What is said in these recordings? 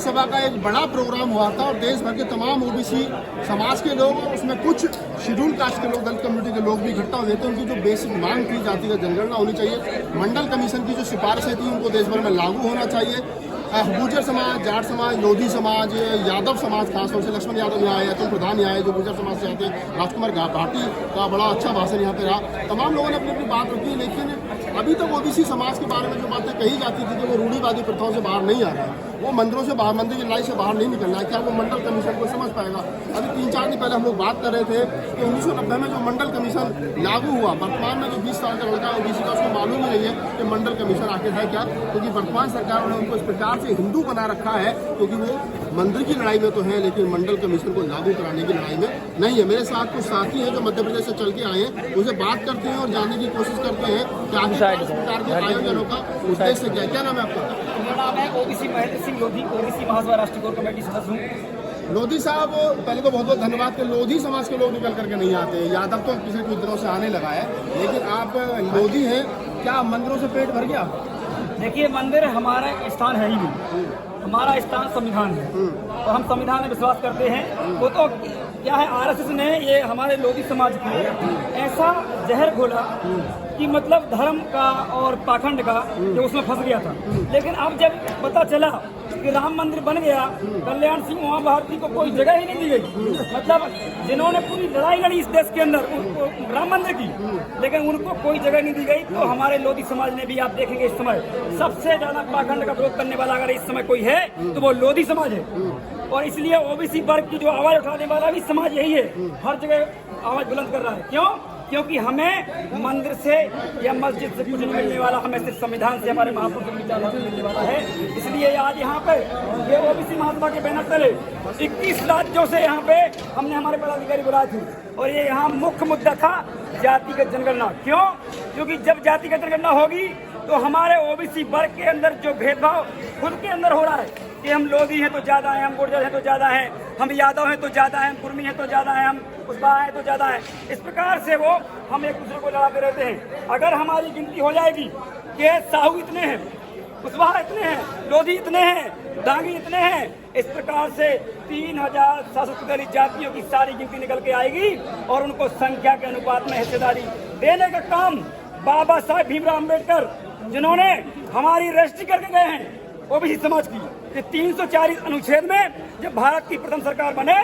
सभा का एक बड़ा प्रोग्राम हुआ था और देश भर के तमाम ओबीसी समाज के लोग और उसमें कुछ शेड्यूल कास्ट के लोग, दलित कम्युनिटी के लोग भी इकट्ठा हुए थे। उनकी जो बेसिक मांग थी जातिगत जनगणना होनी चाहिए, मंडल कमीशन की जो सिफारिशें थी उनको देश भर में लागू होना चाहिए। गुर्जर समाज, जाट समाज, लोधी समाज, यादव समाज, खासतौर से लक्ष्मण यादव यहाँ आए, अतुल प्रधान यहाँ आए जो गुर्जर समाज से आते हैं, राजकुमार घाटी का बड़ा अच्छा भाषण यहाँ पे रहा। तमाम लोगों ने अपनी अपनी बात रखी, लेकिन अभी तक ओबीसी समाज के बारे में जो बातें कही जाती थी कि वो रूढ़िवादी प्रथाओं से बाहर नहीं आ रहा है, वो मंदिरों से बाहर, मंदिर की लड़ाई से बाहर नहीं निकलना है। क्या वो मंडल कमीशन को समझ पाएगा? अभी 3-4 दिन पहले हम लोग बात कर रहे थे कि 1990 में जो मंडल कमीशन लागू हुआ, वर्तमान में जो 20 साल का लड़का ओबीसी का, उसको मालूम ही नहीं है कि मंडल कमीशन आखिर है क्या, क्योंकि वर्तमान सरकार ने उनको इस प्रकार से हिंदू बना रखा है क्योंकि वो मंदिर की लड़ाई में तो है लेकिन मंडल कमीशन को लागू कराने की लड़ाई में नहीं है। मेरे साथ कुछ साथी हैं जो मध्य प्रदेश से चल के आए हैं, उनसे बात करते हैं और जानने की कोशिश करते हैं कि आखिर इस प्रकार के आयोजनों का उद्देश्य क्या है। क्या नाम है आपका? मेरा नाम है ओबीसी महेंद्र सिंह लोधी, ओबीसी महासभा राष्ट्रीय कोर कमेटी सदस्य हूँ। लोधी साहब, पहले तो बहुत बहुत धन्यवाद कि लोधी समाज के लोग निकल करके नहीं आते। यादव तो पिछले कुछ दिनों से आने लगा है, लेकिन आप लोधी हैं, क्या मंदिरों से पेट भर गया? देखिए, मंदिर हमारा स्थान है ही नहीं, हमारा स्थान संविधान है और हम संविधान में विश्वास करते हैं। वो तो क्या है, आरएसएस ने ये हमारे लोधी समाज को ऐसा जहर घोला कि मतलब धर्म का और पाखंड का जो उसमें फंस गया था। लेकिन अब जब पता चला कि राम मंदिर बन गया, कल्याण सिंह उमा भारती को कोई जगह ही नहीं दी गई। मतलब जिन्होंने पूरी लड़ाई लड़ी इस देश के अंदर उनको राम मंदिर की, लेकिन उनको कोई जगह नहीं दी गई। तो हमारे लोधी समाज ने भी, आप देखेंगे इस समय सबसे ज्यादा पाखंड का विरोध करने वाला अगर इस समय कोई है तो वो लोधी समाज है। और इसलिए ओबीसी वर्ग की जो आवाज उठाने वाला भी समाज यही है, हर जगह आवाज बुलंद कर रहा है। क्यों? क्योंकि हमें मंदिर से या मस्जिद से कुछ नहीं मिलने वाला, हमें सिर्फ संविधान से, हमारे महापुरुषों की विचारधारा से मिलने वाला है। इसलिए आज यहाँ पे ये ओबीसी महासभा के बैनर तले 21 राज्यों से यहाँ पे हमने हमारे पदाधिकारी बुलाए थे और ये यहाँ मुख्य मुद्दा था जातिगत जनगणना। क्यों? क्योंकि जब जातिगत जनगणना होगी तो हमारे ओबीसी वर्ग के अंदर जो भेदभाव खुद के अंदर हो रहा है कि हम लोधी हैं तो ज्यादा हैं, हम गुर्जर हैं तो ज्यादा हैं, हम यादव हैं तो ज्यादा हैं, हम कुर्मी हैं तो ज्यादा हैं, हम कुशवाहा हैं तो ज्यादा हैं, इस प्रकार से वो हम एक दूसरे को लड़ाते रहते हैं। अगर हमारी गिनती हो जाएगी कि साहू इतने हैं, कुशवाहा इतने हैं, लोधी इतने हैं, डांगी इतने हैं, इस प्रकार से 3740 जातियों की सारी गिनती निकल के आएगी और उनको संख्या के अनुपात में हिस्सेदारी देने का काम बाबा साहेब भीमराव अम्बेडकर, जिन्होंने हमारी रजिस्ट्री करके गए हैं ओबीसी समाज की, कि 340 अनुच्छेद में जब भारत की प्रथम सरकार बने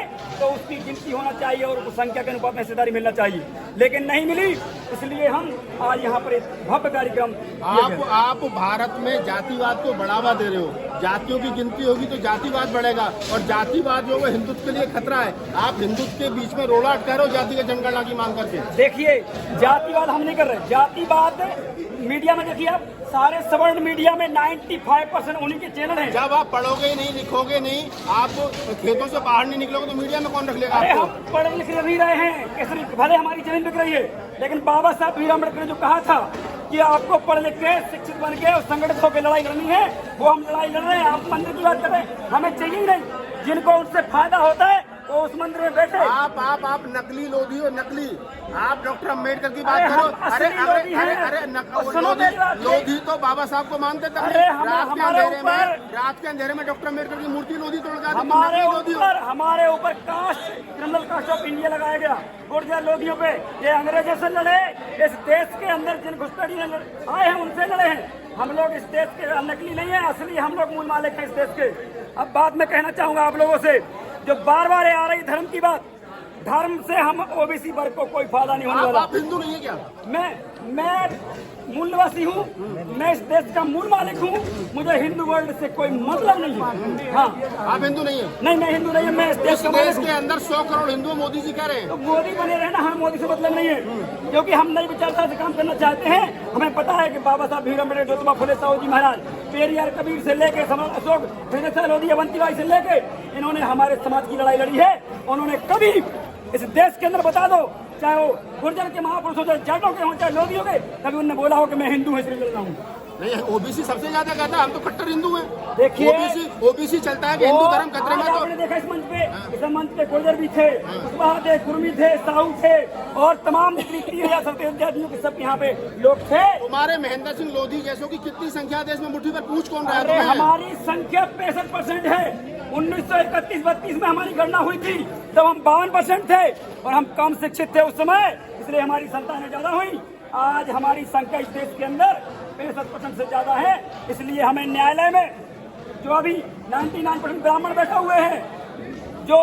तो उसकी गिनती होना चाहिए और उसको संख्या के अनुपात में हिस्सेदारी मिलना चाहिए, लेकिन नहीं मिली। इसलिए हम आज यहाँ पर एक भव्य कार्यक्रम। आप भारत में जातिवाद को बढ़ावा दे रहे हो, जातियों की गिनती होगी तो जातिवाद बढ़ेगा और जातिवाद जो है हिंदुत्व के लिए खतरा है। आप हिंदुत्व के बीच में रोड़ा अटका रहे हो जातिगत जनगणना की मांग करके। देखिए, जातिवाद हम नहीं कर रहे, जातिवाद मीडिया में देखिए, आप सारे सवर्ण मीडिया में 95% उन्हीं के चैनल हैं। जब आप पढ़ोगे नहीं, लिखोगे नहीं, आप खेतों से बाहर नहीं निकलोगे तो मीडिया में कौन रख लेगा? अरे हम पढ़ लिख नहीं रहे हैं, कैसे भले हमारी जमीन बिक रही है, लेकिन बाबा साहब भीमराव अम्बेडकर ने जो कहा था कि आपको पढ़ लिख के शिक्षित बन के और संगठित होकर लड़ाई लड़नी है, वो हम लड़ाई लड़ रहे हैं। आप मंदिर की बात कर रहे हैं, हमें चाहिए ही नहीं। जिनको उससे फायदा होता है वो उस मंदिर में बैठे। आप नकली लोधी हो, नकली। आप डॉक्टर अम्बेडकर की बात करो। अरे लोधी तो बाबा साहब को मानते थे। रात के अंधेरे में डॉक्टर अम्बेडकर की मूर्ति लोधी तोड़ गया। हमारे ऊपर caste, criminal caste of India लगाया गया गुर्जर लोधियों पे। ये अंग्रेजों से लड़े, इस देश के अंदर जिन घुसपैठी आए हैं उनसे लड़े हैं। हम लोग इस देश के नकली नहीं है, असली हम लोग मूल मालिक हैं इस देश के। अब बात मैं कहना चाहूंगा आप लोगों से, जो बार बार आ रही धर्म की बात, धर्म से हम ओबीसी वर्ग को कोई फायदा नहीं होने वाला। आप हिंदू नहीं है क्या? मैं मूल निवासी हूँ, मैं इस देश का मूल मालिक हूँ, मुझे हिंदू वर्ल्ड से कोई मतलब नहीं है। हाँ, आप हिंदू नहीं है? नहीं, मैं हिंदू नहीं है, मैं इस देश का देश के अंदर 100 करोड़ हिंदू मोदी जी कह रहे हैं। तो मोदी बने रहना, हमें मोदी से मतलब नहीं है, क्योंकि हम नई विचारधारा से काम करना चाहते हैं। हमें पता है कि बाबा साहब भीमराव अम्बेडकर, ज्योतिबा फुले, साहू जी महाराज, पेरियार कबीर से लेके सम्राट अशोक, हृदय लोधी, अवंतीबाई से लेके इन्होंने हमारे समाज की लड़ाई लड़ी है। उन्होंने कभी इस देश के अंदर, बता दो, चाहे वो गुर्जर के महापुरुष हो, चाहे जाटों के हो, चाहे लोधियों के, कभी उन्होंने बोला हो कि मैं हिंदू हूँ इसलिए लड़ रहा हूँ? नहीं, ओबीसी सबसे ज्यादा कहता है हम तो कट्टर हिंदू हैं। देखिए, ओबीसी चलता है कि हिंदू धर्म खतरे में। आज तो आपने देखा इस मंच पे गुर्जर भी थे, कुशवाहा थे, कुर्मी थे, साहू थे और तमाम जितनी 30,000 सत्तर जातियों के सब यहाँ पे लोग थे। तुम्हारे महेंद्र सिंह लोधी जैसों की कितनी संख्या देश में मुट्ठी पर पूछ कौन रहा है अरे तुम्हें? हमारी संख्या 65% है। 1931-32 में हमारी गणना हुई थी, तब हम 52% थे और हम कम शिक्षित थे उस समय, इसलिए हमारी संतानें ज्यादा हुई। आज हमारी संख्या इस देश के अंदर 65% से ज्यादा है, इसलिए हमें न्यायालय में जो अभी 99% ब्राह्मण बैठे हुए हैं, जो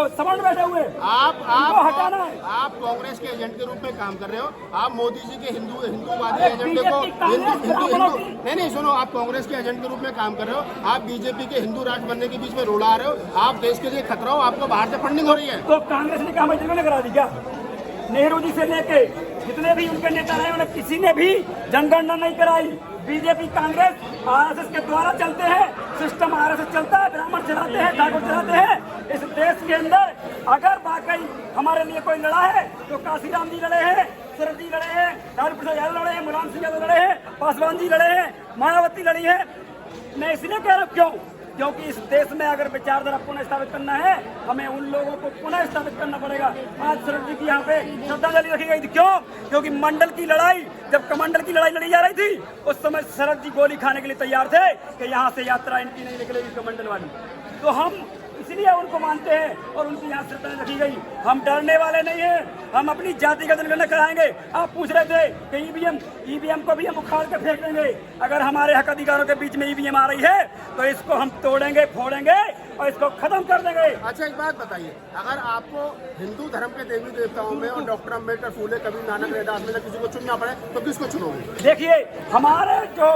सवर्ण बैठे हुए हैं, उनको हटाना है। आप कांग्रेस के एजेंट के रूप में काम कर रहे हो। आप मोदी जी के हिंदूवादी एजेंडे को नहीं सुनो, आप कांग्रेस के एजेंट के रूप में काम कर रहे हो। आप बीजेपी के हिंदू राष्ट्र बनने के बीच में रोड़ा रहे हो। आप देश के लिए खतरा हो, आपको बाहर से फंडिंग हो रही है। तो कांग्रेस ने काम इतने करा दी क्या? नेहरू जी से लेके जितने भी उनके नेता रहे उन्हें किसी ने भी जनगणना नहीं कराई। बीजेपी कांग्रेस आरएसएस के द्वारा चलते हैं, सिस्टम आरएसएस चलता है, ब्राह्मण चलाते हैं, ठाकुर चलाते हैं। इस देश के अंदर अगर वाकई हमारे लिए कोई लड़ा है तो काशीराम जी लड़े हैं, शरद जी लड़े हैं, लालू प्रसाद यादव लड़े हैं, मुलायम सिंह यादव लड़े हैं, पासवान जी लड़े हैं, मायावती लड़ी है। मैं इसलिए कह रहा हूँ क्यों? क्योंकि इस देश में अगर विचारधारा पुनः स्थापित करना है, हमें उन लोगों को पुनः स्थापित करना पड़ेगा। आज शरद जी की यहाँ पे श्रद्धांजलि रखी गई थी। क्यों? क्योंकि मंडल की लड़ाई, जब कमंडल की लड़ाई लड़ी जा रही थी, उस समय शरद जी गोली खाने के लिए तैयार थे कि यहाँ से यात्रा इनकी नहीं निकलेगी कमंडल वाली। तो हम इसलिए उनको मानते हैं और उनकी यहाँ श्रद्धांजलि रखी गई। हम डरने वाले नहीं हैं, हम अपनी जाति का जनगणना कराएंगे। आप पूछ रहे थे कि ईवीएम को भी हम उखाड़ कर फेंक देंगे। अगर हमारे हक अधिकारों के बीच में ईवीएम आ रही है तो इसको हम तोड़ेंगे, फोड़ेंगे और इसको खत्म कर देंगे। अच्छा, एक बात बताइए, अगर आपको हिंदू धर्म के देवी देवताओं में और डॉक्टर अम्बेडकर, फूले कबीर, नानक, रैदास में से किसी को चुनना पड़े तो किसको चुनोगे? देखिए, हमारा जो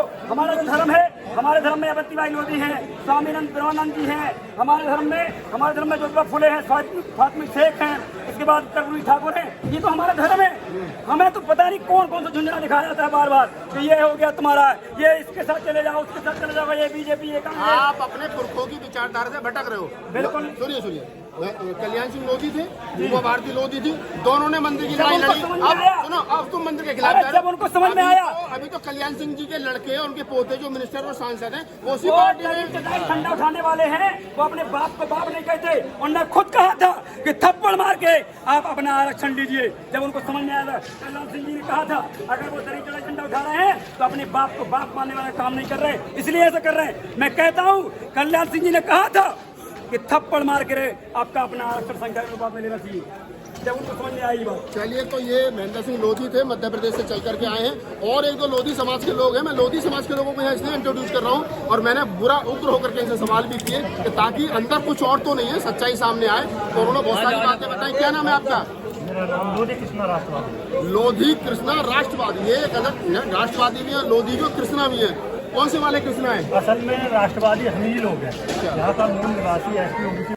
धर्म है, हमारे धर्म में अवंतीबाई लोधी हैं, स्वामीनंद ब्रह्मानंद जी हैं, हमारे धर्म में ज्योतिबा फुले हैं, फातिमा शेख हैं, इसके बाद कर्पूरी ठाकुर हैं। ये तो हमारा धर्म है। हमें तो पता नहीं कौन कौन सा झुंझुना दिखाया जाता है बार बार कि ये हो गया तुम्हारा, ये इसके साथ चले जाओ, उसके साथ चले जाओ, ये बीजेपी, ये कांग्रेस। आप अपने पुरखों की विचारधारा से भटक रहे हो। बिल्कुल। सुनिए, कल्याण सिंह लोधी थे, उमा भारती लोधी थी, दोनों ने मंदिर की लड़ाई लड़ी। अब सुनो, अब तुम मंदिर के खिलाफ जब उनको समझ में आया। अभी तो कल्याण सिंह जी के लड़के और उनके पोते जो मिनिस्टर और सांसद हैं वो उसी पार्टी में ठंडा उठाने वाले हैं। वो अपने बाप को बाप नहीं कहते। उन्होंने खुद कहा था कि थप्पड़ मार के आप अपना आरक्षण लीजिए। जब उनको समझ में आया था, कल्याण सिंह जी ने कहा था अगर वो दरी चढ़ा झंडा उठा रहे हैं तो अपने बाप को बाप मानने वाला काम नहीं कर रहे, इसलिए ऐसा कर रहे हैं। मैं कहता हूँ कल्याण सिंह जी ने कहा था कि थप्पड़ मार के आपका अपना आरक्षण संख्या के अनुपात में लेना चाहिए, जब उनको समझ में आई बात। चलिए, तो ये महेंद्र सिंह लोधी थे, मध्य प्रदेश से चल करके आए हैं और एक दो लोधी समाज के लोग हैं। मैं लोधी समाज के लोगों को यहाँ इसलिए इंट्रोड्यूस कर रहा हूँ और मैंने बुरा उग्र होकर के इनसे सवाल भी किए कि ताकि अंदर कुछ और तो नहीं है, सच्चाई सामने आए। तो उन्होंने बहुत सारी बातें बताई। क्या नाम है आपका? मेरा नाम लोधी कृष्णा राष्ट्रवादी। लोधी कृष्णा राष्ट्रवादी, ये गलत है, राष्ट्रवादी भी है, लोधी भी और कृष्णा भी है। कौन से वाले कृष्णा है? असल में राष्ट्रवादी हम ही लोग हैं, यहाँ का मूल निवासी एसटी ओबीसी